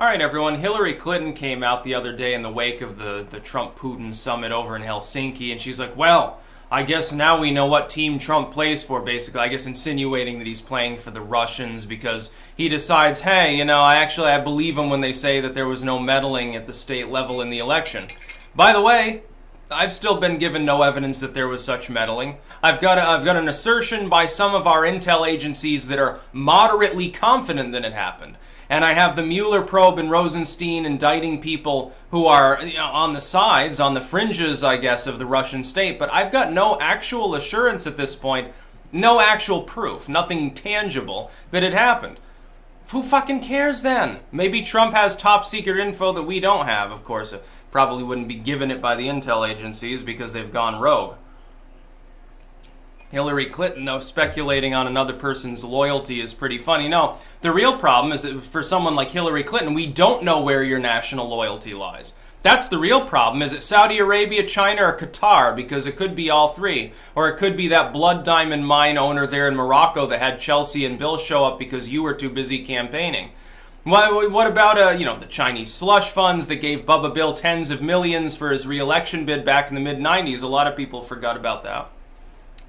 All right, everyone. Hillary Clinton came out the other day in the wake of the Trump-Putin summit over in Helsinki, and she's like, well, I guess now we know what team Trump plays for, basically. I guess insinuating that he's playing for the Russians because he decides, hey, I believe him when they say that there was no meddling at the state level in the election. By the way, I've still been given no evidence that there was such meddling. I've got an assertion by some of our intel agencies that are moderately confident that it happened. And I have the Mueller probe and Rosenstein indicting people who are on the sides, on the fringes, I guess, of the Russian state. But I've got no actual assurance at this point, no actual proof, nothing tangible that it happened. Who fucking cares then? Maybe Trump has top secret info that we don't have, of course. Probably wouldn't be given it by the intel agencies because they've gone rogue. Hillary Clinton, though, speculating on another person's loyalty is pretty funny. No, the real problem is that for someone like Hillary Clinton, we don't know where your national loyalty lies. That's the real problem. Is it Saudi Arabia, China, or Qatar? Because it could be all three. Or it could be that blood diamond mine owner there in Morocco that had Chelsea and Bill show up because you were too busy campaigning. What about, the Chinese slush funds that gave Bubba Bill tens of millions for his re-election bid back in the mid-90s? A lot of people forgot about that.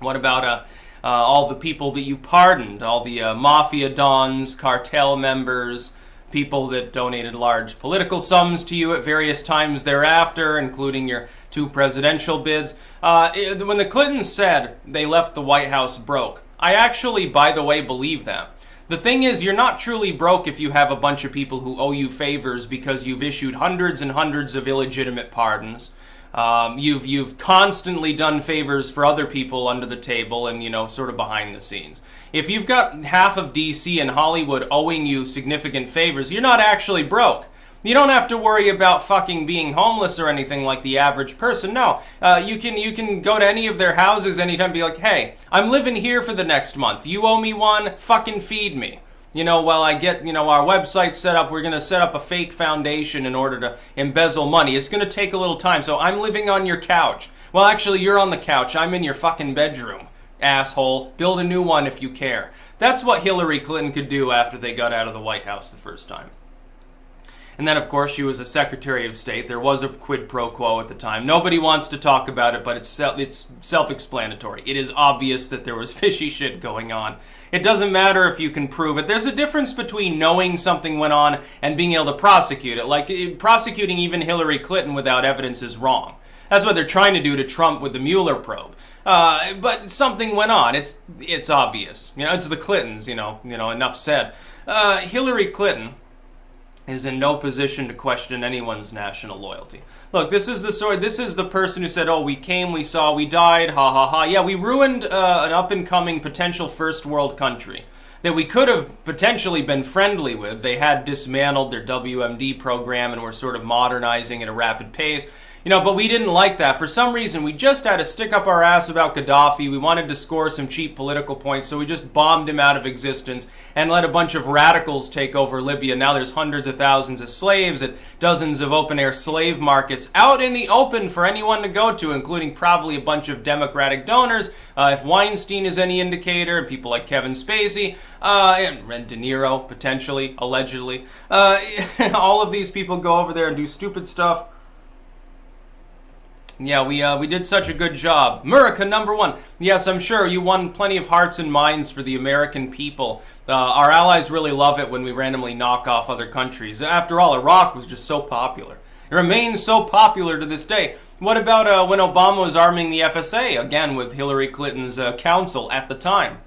What about all the people that you pardoned? All the mafia dons, cartel members, people that donated large political sums to you at various times thereafter, including your two presidential bids. When the Clintons said they left the White House broke, I actually, by the way, believe that. The thing is, you're not truly broke if you have a bunch of people who owe you favors because you've issued hundreds and hundreds of illegitimate pardons. You've constantly done favors for other people under the table and, sort of behind the scenes. If you've got half of DC and Hollywood owing you significant favors, you're not actually broke. You don't have to worry about fucking being homeless or anything like the average person. No, you can go to any of their houses anytime and be like, hey, I'm living here for the next month. You owe me one, fucking feed me. While I get, our website set up, we're going to set up a fake foundation in order to embezzle money. It's going to take a little time, so I'm living on your couch. Well, actually, you're on the couch. I'm in your fucking bedroom, asshole. Build a new one if you care. That's what Hillary Clinton could do after they got out of the White House the first time. And then, of course, she was a Secretary of State. There was a quid pro quo at the time. Nobody wants to talk about it, but it's self-explanatory. It is obvious that there was fishy shit going on. It doesn't matter if you can prove it. There's a difference between knowing something went on and being able to prosecute it. Like, prosecuting even Hillary Clinton without evidence is wrong. That's what they're trying to do to Trump with the Mueller probe. But something went on. It's obvious. It's the Clintons, enough said. Hillary Clinton is in no position to question anyone's national loyalty. Look, this is the person who said, oh, we came, we saw, we died, ha ha ha. Yeah, we ruined an up-and-coming potential first world country that we could have potentially been friendly with. They had dismantled their WMD program and were sort of modernizing at a rapid pace. But we didn't like that. For some reason, we just had to stick up our ass about Gaddafi. We wanted to score some cheap political points, so we just bombed him out of existence and let a bunch of radicals take over Libya. Now there's hundreds of thousands of slaves at dozens of open-air slave markets out in the open for anyone to go to, including probably a bunch of Democratic donors. If Weinstein is any indicator, and people like Kevin Spacey, and De Niro, potentially, allegedly. All of these people go over there and do stupid stuff. Yeah, we did such a good job. America #1. Yes, I'm sure you won plenty of hearts and minds for the American people. Our allies really love it when we randomly knock off other countries. After all, Iraq was just so popular. It remains so popular to this day. What about when Obama was arming the FSA, again with Hillary Clinton's counsel at the time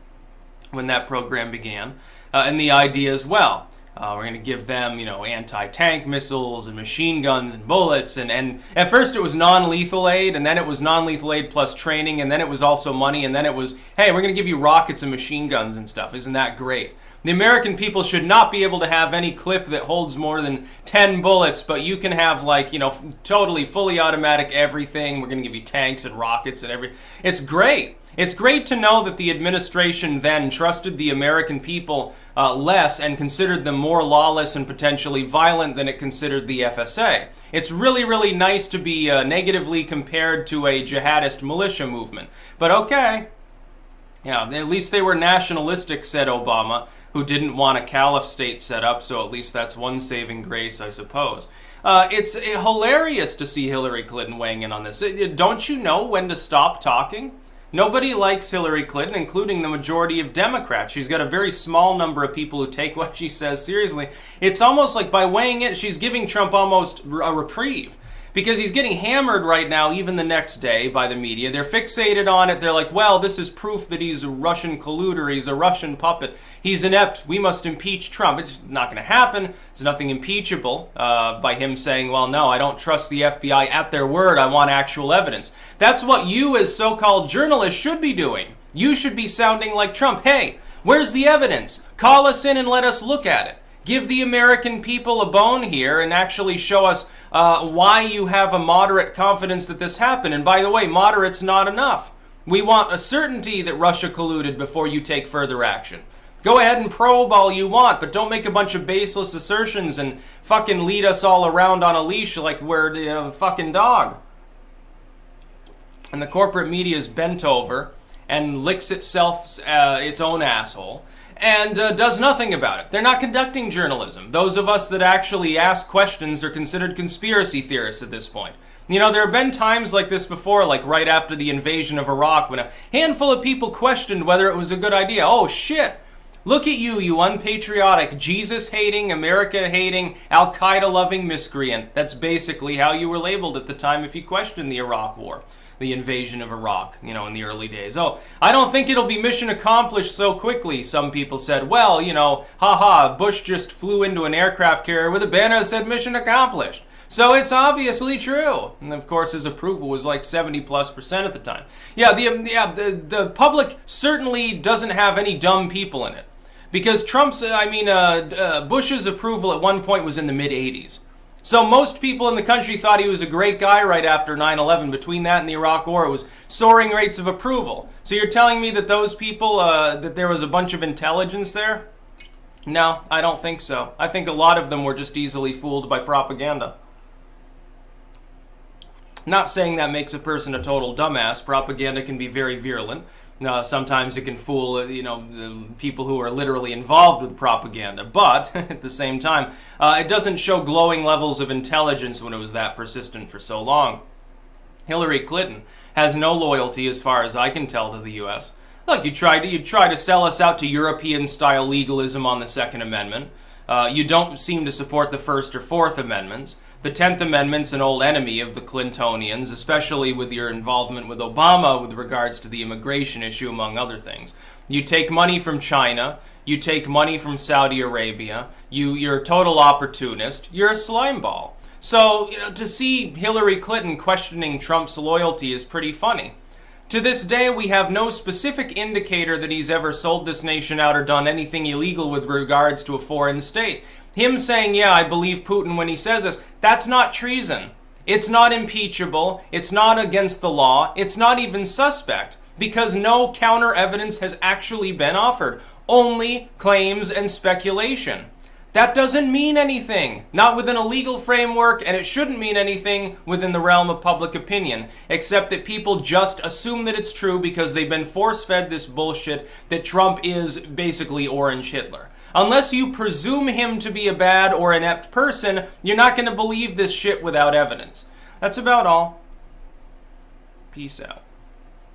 when that program began? And the idea as well. We're going to give them, anti-tank missiles and machine guns and bullets. And at first it was non-lethal aid, and then it was non-lethal aid plus training, and then it was also money, and then it was, hey, we're going to give you rockets and machine guns and stuff. Isn't that great? The American people should not be able to have any clip that holds more than 10 bullets, but you can have, totally fully automatic everything. We're going to give you tanks and rockets and everything. It's great. It's great to know that the administration then trusted the American people less and considered them more lawless and potentially violent than it considered the FSA. It's really, really nice to be negatively compared to a jihadist militia movement. But okay. Yeah, at least they were nationalistic, said Obama. who didn't want a caliph state set up, so at least that's one saving grace, I suppose. It's hilarious to see Hillary Clinton weighing in on this. Don't you know when to stop talking? Nobody likes Hillary Clinton, including the majority of Democrats. She's got a very small number of people who take what she says seriously. It's almost like by weighing in, she's giving Trump almost a reprieve. Because he's getting hammered right now, even the next day, by the media. They're fixated on it. They're like, well, this is proof that he's a Russian colluder. He's a Russian puppet. He's inept. We must impeach Trump. It's not going to happen. There's nothing impeachable by him saying, well, no, I don't trust the FBI at their word. I want actual evidence. That's what you as so-called journalists should be doing. You should be sounding like Trump. Hey, where's the evidence? Call us in and let us look at it. Give the American people a bone here and actually show us why you have a moderate confidence that this happened. And by the way, moderate's not enough. We want a certainty that Russia colluded before you take further action. Go ahead and probe all you want, but don't make a bunch of baseless assertions and fucking lead us all around on a leash like we're the fucking dog. And the corporate media is bent over and licks itself its own asshole. And does nothing about it. They're not conducting journalism. Those of us that actually ask questions are considered conspiracy theorists at this point. You know, there have been times like this before, like right after the invasion of Iraq, when a handful of people questioned whether it was a good idea. Oh, shit. Look at you, you unpatriotic, Jesus-hating, America-hating, Al-Qaeda-loving miscreant. That's basically how you were labeled at the time if you questioned the Iraq War. The invasion of Iraq, you know, in the early days. Oh, I don't think it'll be mission accomplished so quickly, some people said. Well, you know, haha, Bush just flew into an aircraft carrier with a banner that said mission accomplished. So it's obviously true. And of course, his approval was like 70+% at the time. Yeah, the public certainly doesn't have any dumb people in it. Because Bush's approval at one point was in the mid-80s. So most people in the country thought he was a great guy right after 9/11. Between that and the Iraq War, it was soaring rates of approval. So you're telling me that those people, that there was a bunch of intelligence there? No, I don't think so. I think a lot of them were just easily fooled by propaganda. Not saying that makes a person a total dumbass. Propaganda can be very virulent. Sometimes it can fool, the people who are literally involved with propaganda. But at the same time, it doesn't show glowing levels of intelligence when it was that persistent for so long. Hillary Clinton has no loyalty, as far as I can tell, to the U.S. Look, you try to sell us out to European-style legalism on the Second Amendment. You don't seem to support the First or Fourth Amendments. The 10th Amendment's an old enemy of the Clintonians, especially with your involvement with Obama with regards to the immigration issue, among other things. You take money from China, you take money from Saudi Arabia, you're a total opportunist, you're a slimeball. So, to see Hillary Clinton questioning Trump's loyalty is pretty funny. To this day, we have no specific indicator that he's ever sold this nation out or done anything illegal with regards to a foreign state. Him saying, yeah, I believe Putin when he says this, that's not treason. It's not impeachable. It's not against the law. It's not even suspect, because no counter evidence has actually been offered. Only claims and speculation. That doesn't mean anything, not within a legal framework, and it shouldn't mean anything within the realm of public opinion, except that people just assume that it's true because they've been force-fed this bullshit that Trump is basically Orange Hitler. Unless you presume him to be a bad or inept person, you're not going to believe this shit without evidence. That's about all. Peace out.